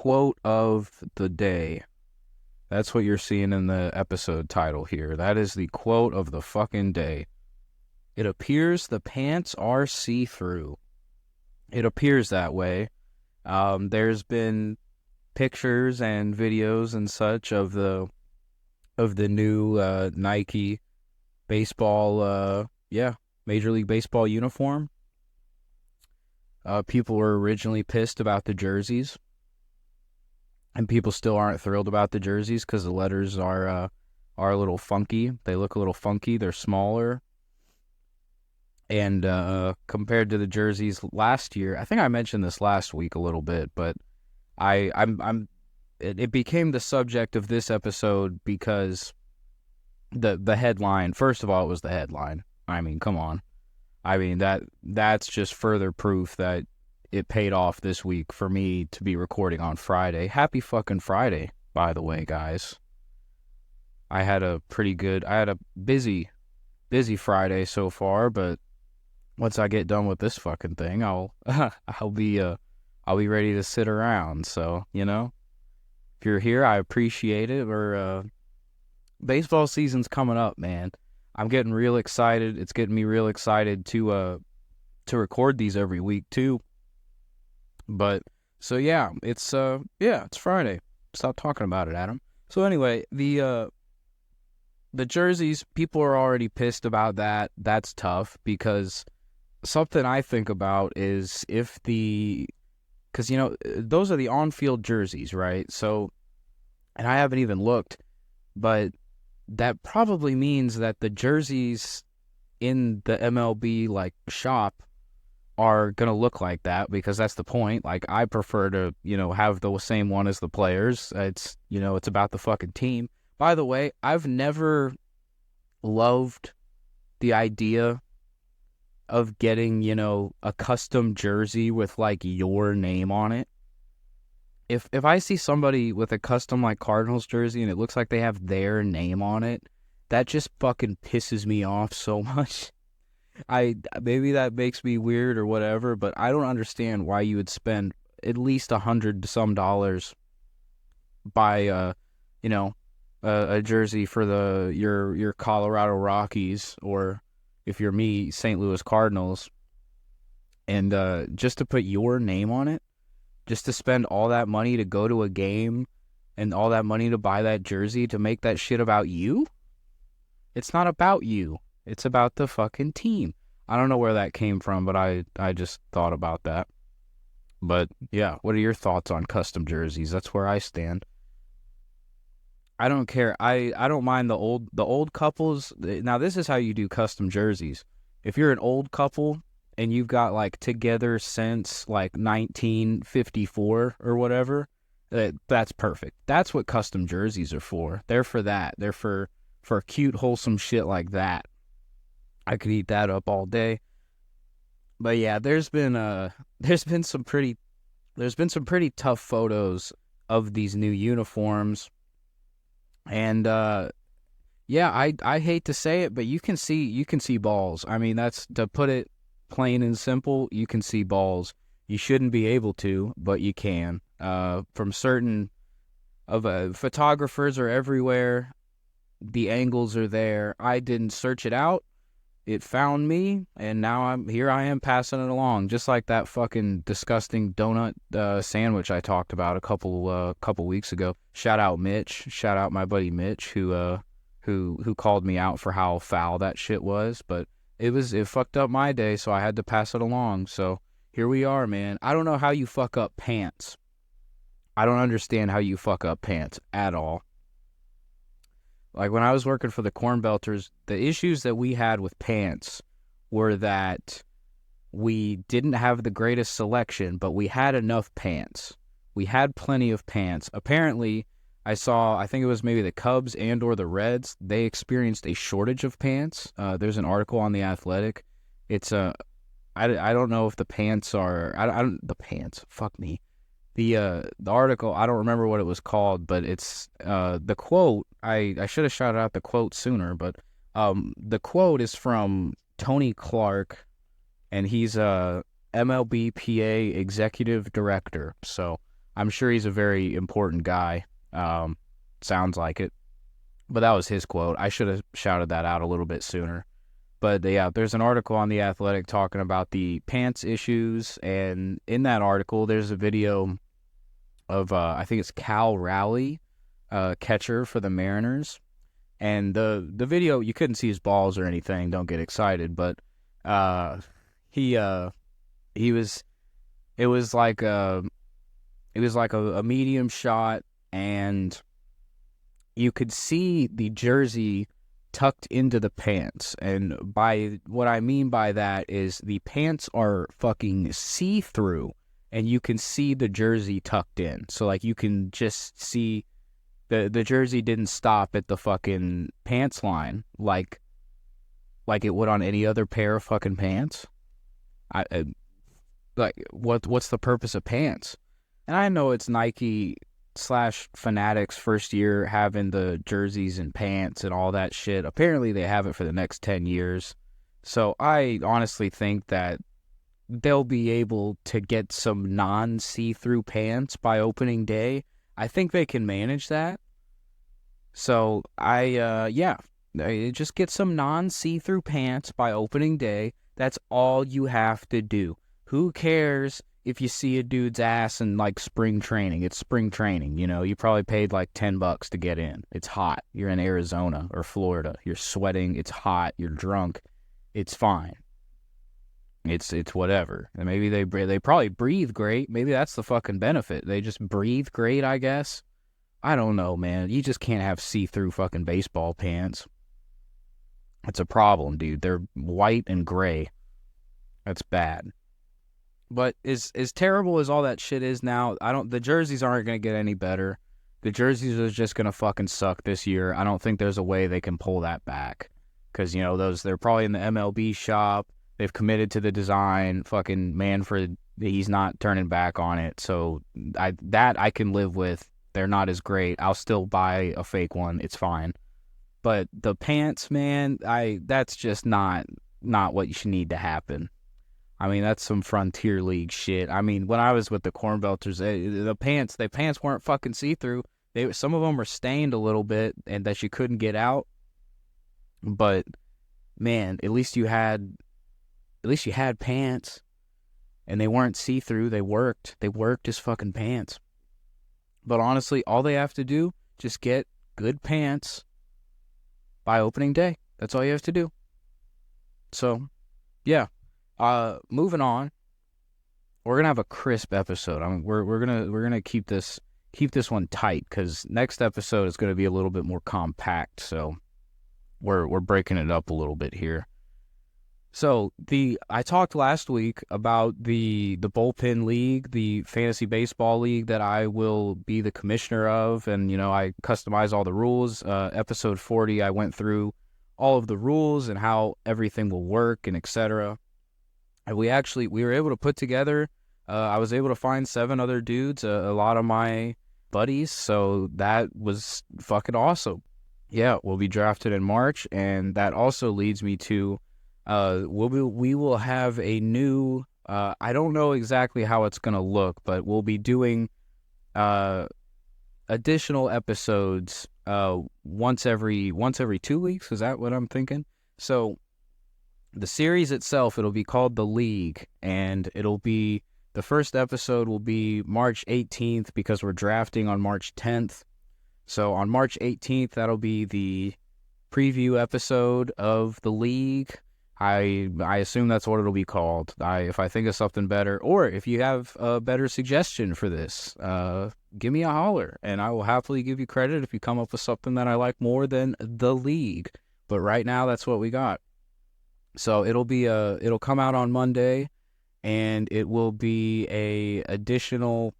quote of the day. That's what you're seeing in the episode title here. That is the quote of the fucking day. It appears the pants are see-through. It appears that way. There's been pictures and videos and such of the new Nike baseball, Major League Baseball uniform. People were originally pissed about the jerseys, and people still aren't thrilled about the jerseys because the letters are a little funky. They look a little funky. They're smaller, and compared to the jerseys last year, I think I mentioned this last week a little bit, but it became the subject of this episode because the headline. First of all, it was the headline. I mean, come on. I mean, that's just further proof that it paid off this week for me to be recording on Friday. Happy fucking Friday, by the way, guys. I had a busy Friday so far, but once I get done with this fucking thing, I'll be ready to sit around. So, if you're here, I appreciate it. Baseball season's coming up, man. I'm getting real excited. It's getting me real excited to record these every week too. But so it's Friday. Stop talking about it, Adam. So anyway, the jerseys, people are already pissed about that. That's tough because something I think about is because those are the on-field jerseys, right? So, and I haven't even looked, but that probably means that the jerseys in the MLB shop are going to look like that because that's the point. Like, I prefer to, have the same one as the players. It's about the fucking team. By the way, I've never loved the idea of getting, a custom jersey with your name on it. If I see somebody with a custom Cardinals jersey and it looks like they have their name on it, that just fucking pisses me off so much. Maybe that makes me weird or whatever, but I don't understand why you would spend at least $100 some buy a jersey for your Colorado Rockies, or if you're me, St. Louis Cardinals, and just to put your name on it. Just to spend all that money to go to a game and all that money to buy that jersey to make that shit about you? It's not about you. It's about the fucking team. I don't know where that came from, but I just thought about that. But yeah, what are your thoughts on custom jerseys? That's where I stand. I don't care. I don't mind the old couples. Now, this is how you do custom jerseys. If you're an old couple and you've got together since 1954 or whatever, that's perfect. That's what custom jerseys are for. They're for that. They're for cute, wholesome shit like that. I could eat that up all day. But yeah, there's been some pretty tough photos of these new uniforms, and I hate to say it, but you can see balls. I mean, that's to put it plain and simple. You can see balls. You shouldn't be able to, but you can. From certain photographers are everywhere. The angles are there. I didn't search it out. It found me, and now I am passing it along, just like that fucking disgusting donut sandwich I talked about a couple weeks ago. Shout out Mitch. Shout out my buddy Mitch, who called me out for how foul that shit was, but it fucked up my day, so I had to pass it along. So here we are, man. I don't know how you fuck up pants. I don't understand how you fuck up pants at all. When I was working for the Corn Belters, the issues that we had with pants were that we didn't have the greatest selection, but we had enough pants. We had plenty of pants. Apparently, I think it was maybe the Cubs and or the Reds, they experienced a shortage of pants. There's an article on The Athletic. It's I don't know if the pants are, the pants, fuck me. The article, I don't remember what it was called, but it's the quote. I should have shouted out the quote sooner, but the quote is from Tony Clark, and he's a MLB PA executive director. So I'm sure he's a very important guy. Sounds like it. But that was his quote. I should have shouted that out a little bit sooner. But yeah, there's an article on The Athletic talking about the pants issues. And in that article, there's a video of, I think it's Cal Raleigh, catcher for the Mariners. And the video, you couldn't see his balls or anything. Don't get excited. But he was, it was like a medium shot, and you could see the jersey tucked into the pants. And by what I mean by that is the pants are fucking see-through, and you can see the jersey tucked in. So like you can just see the jersey didn't stop at the fucking pants line like it would on any other pair of fucking pants. What's the purpose of pants? And I know it's Nike / Fanatics first year having the jerseys and pants and all that shit. Apparently they have it for the next 10 years. So I honestly think that they'll be able to get some non-see-through pants by opening day. I think they can manage that. So just get some non-see-through pants by opening day. That's all you have to do. Who cares if you see a dude's ass in like spring training? It's spring training, you know. You probably paid like $10 to get in. It's hot. You're in Arizona or Florida. You're sweating. It's hot. You're drunk. It's fine. It's whatever. And maybe they probably breathe great. Maybe that's the fucking benefit. They just breathe great, I guess. I don't know, man. You just can't have see-through fucking baseball pants. It's a problem, dude. They're white and gray. That's bad. But as terrible as all that shit is now, the jerseys aren't going to get any better. The jerseys are just going to fucking suck this year. I don't think there's a way they can pull that back. Because, you know, they're probably in the MLB shop. They've committed to the design. Fucking Manfred, he's not turning back on it. So I can live with. They're not as great. I'll still buy a fake one. It's fine. But the pants, man, that's just not what you should need to happen. I mean, that's some Frontier League shit. I mean, when I was with the Corn Belters, the pants weren't fucking see-through. Some of them were stained a little bit, and that you couldn't get out. But man, at least you had pants, and they weren't see-through. They worked as fucking pants. But honestly, all they have to do, just get good pants by opening day. That's all you have to do. So, yeah. Moving on. We're gonna have a crisp episode. We're gonna keep this one tight, because next episode is gonna be a little bit more compact. So we're breaking it up a little bit here. So I talked last week about the Bullpen League, the fantasy baseball league that I will be the commissioner of, and you know, I customize all the rules. Episode 40, I went through all of the rules and how everything will work and etc. And we were able to put together. I was able to find 7 other dudes, a lot of my buddies. So that was fucking awesome. Yeah, we'll be drafted in March, and that also leads me to. We will have a new, I don't know exactly how it's going to look, but we'll be doing additional episodes once every 2 weeks. Is that what I'm thinking? So the series itself, it'll be called The League, and the first episode will be March 18th, because we're drafting on March 10th. So on March 18th, that'll be the preview episode of The League. I assume that's what it'll be called. If I think of something better, or if you have a better suggestion for this, give me a holler, and I will happily give you credit if you come up with something that I like more than The League. But right now, that's what we got. So it'll come out on Monday, and it will be a additional.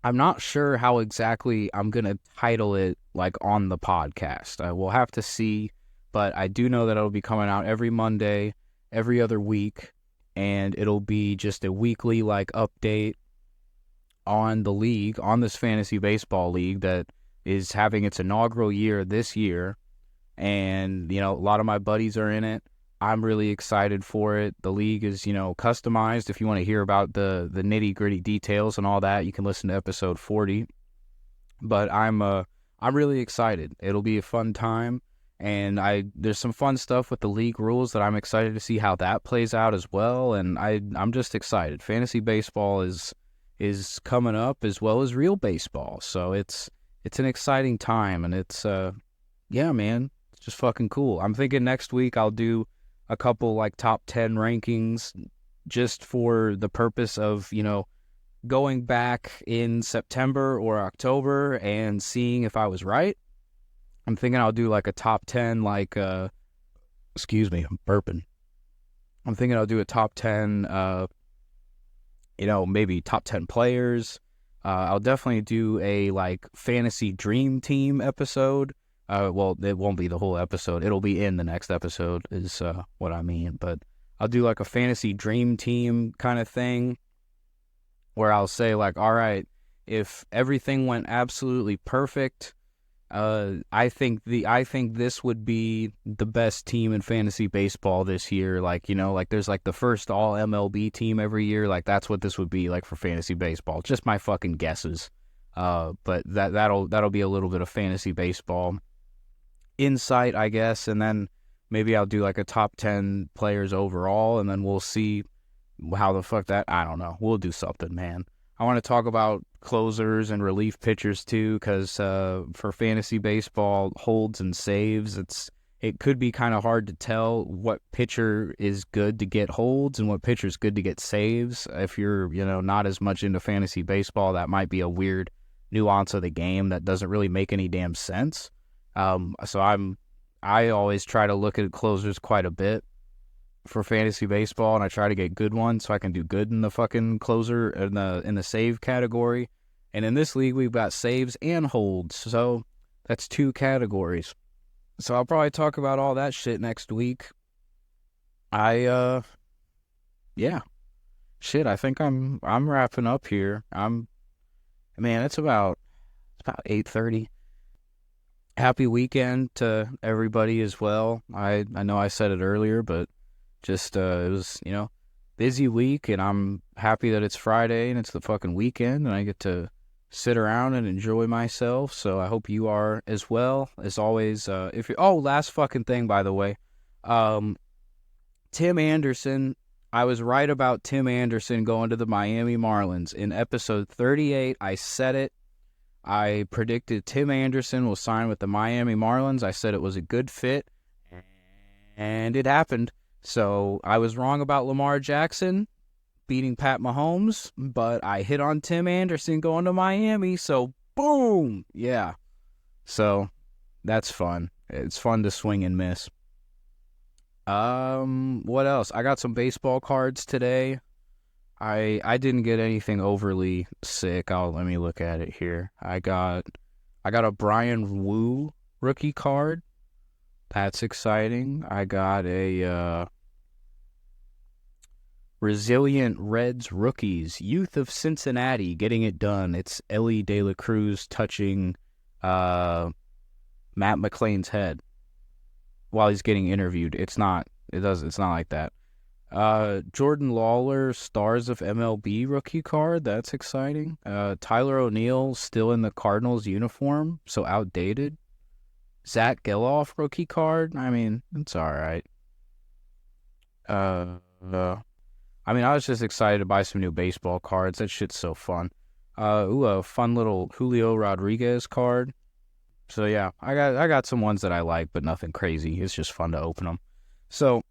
I'm not sure how exactly I'm gonna title it, like on the podcast. We'll have to see. But I do know that it'll be coming out every Monday, every other week, and it'll be just a weekly like update on the league, on this fantasy baseball league that is having its inaugural year this year. And, you know, a lot of my buddies are in it. I'm really excited for it. The league is, customized. If you want to hear about the nitty-gritty details and all that, you can listen to episode 40. But I'm really excited. It'll be a fun time, and there's some fun stuff with the league rules that I'm excited to see how that plays out as well. And I'm just excited. Fantasy baseball is coming up as well as real baseball, so it's an exciting time, and it's yeah, man, it's just fucking cool. I'm thinking next week I'll do a couple like top 10 rankings just for the purpose of, going back in September or October and seeing if I was right. I'm thinking I'll do like a top 10, like, excuse me, I'm burping. I'm thinking I'll do a top 10, maybe top 10 players. I'll definitely do a like fantasy dream team episode. Well, it won't be the whole episode. It'll be in the next episode is what I mean. But I'll do like a fantasy dream team kind of thing where I'll say like, all right, if everything went absolutely perfect, I think this would be the best team in fantasy baseball this year. Like, like there's like the first all MLB team every year. Like that's what this would be like for fantasy baseball. Just my fucking guesses. But that'll be a little bit of fantasy baseball insight, I guess, and then maybe I'll do like a top 10 players overall, and then we'll see how the fuck that, I don't know. We'll do something, man. I want to talk about closers and relief pitchers too, because for fantasy baseball, holds and saves, it could be kind of hard to tell what pitcher is good to get holds and what pitcher is good to get saves. If you're, not as much into fantasy baseball, that might be a weird nuance of the game that doesn't really make any damn sense. So I always try to look at closers quite a bit for fantasy baseball, and I try to get good ones so I can do good in the fucking closer in the save category. And in this league, we've got saves and holds, so that's 2 categories. So I'll probably talk about all that shit next week. Yeah, shit. I think I'm wrapping up here. It's about 8:30. Happy weekend to everybody as well. I know I said it earlier, but just it was, busy week, and I'm happy that it's Friday and it's the fucking weekend and I get to sit around and enjoy myself. So I hope you are as well. As always, last fucking thing, by the way. Tim Anderson, I was right about Tim Anderson going to the Miami Marlins. In episode 38, I said it. I predicted Tim Anderson will sign with the Miami Marlins. I said it was a good fit, and it happened. So I was wrong about Lamar Jackson beating Pat Mahomes, but I hit on Tim Anderson going to Miami, so boom! Yeah. So that's fun. It's fun to swing and miss. What else? I got some baseball cards today. I didn't get anything overly sick. Let me look at it here. I got a Brian Wu rookie card. That's exciting. I got a Resilient Reds rookies, Youth of Cincinnati, getting it done. It's Ellie De La Cruz touching Matt McClain's head while he's getting interviewed. It's not like that. Jordan Lawler, Stars of MLB rookie card. That's exciting. Tyler O'Neill still in the Cardinals uniform, so outdated. Zach Geloff rookie card. It's all right. I was just excited to buy some new baseball cards. That shit's so fun. A fun little Julio Rodriguez card. So yeah, I got some ones that I like, but nothing crazy. It's just fun to open them. So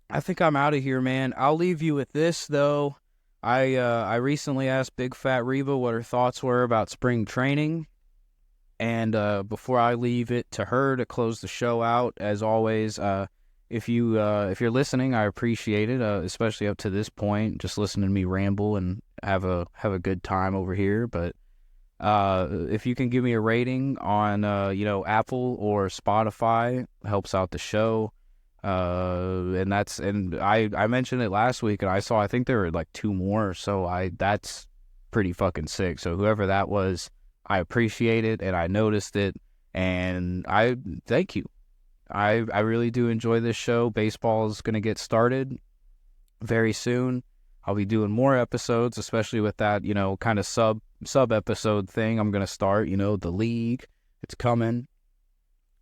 I think I'm out of here, man. I'll leave you with this, though. I recently asked Big Fat Reba what her thoughts were about spring training. And before I leave it to her to close the show out, as always, if you're listening, I appreciate it, especially up to this point, just listening to me ramble and have a good time over here. But if you can give me a rating on Apple or Spotify, helps out the show. And I mentioned it last week, and I think there were like 2 more, so that's pretty fucking sick. So whoever that was, I appreciate it, and I noticed it, and I thank you. I really do enjoy this show. Baseball is going to get started very soon. I'll be doing more episodes, especially with that, kind of sub episode thing I'm going to start, the league. It's coming.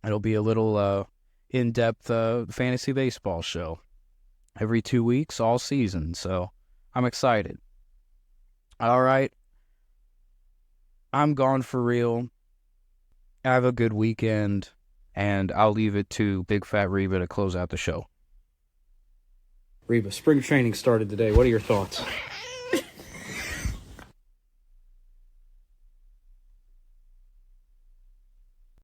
It'll be a little in-depth fantasy baseball show every 2 weeks, all season. So I'm excited. All right. I'm gone for real. Have a good weekend, and I'll leave it to Big Fat Reba to close out the show. Reba, spring training started today. What are your thoughts?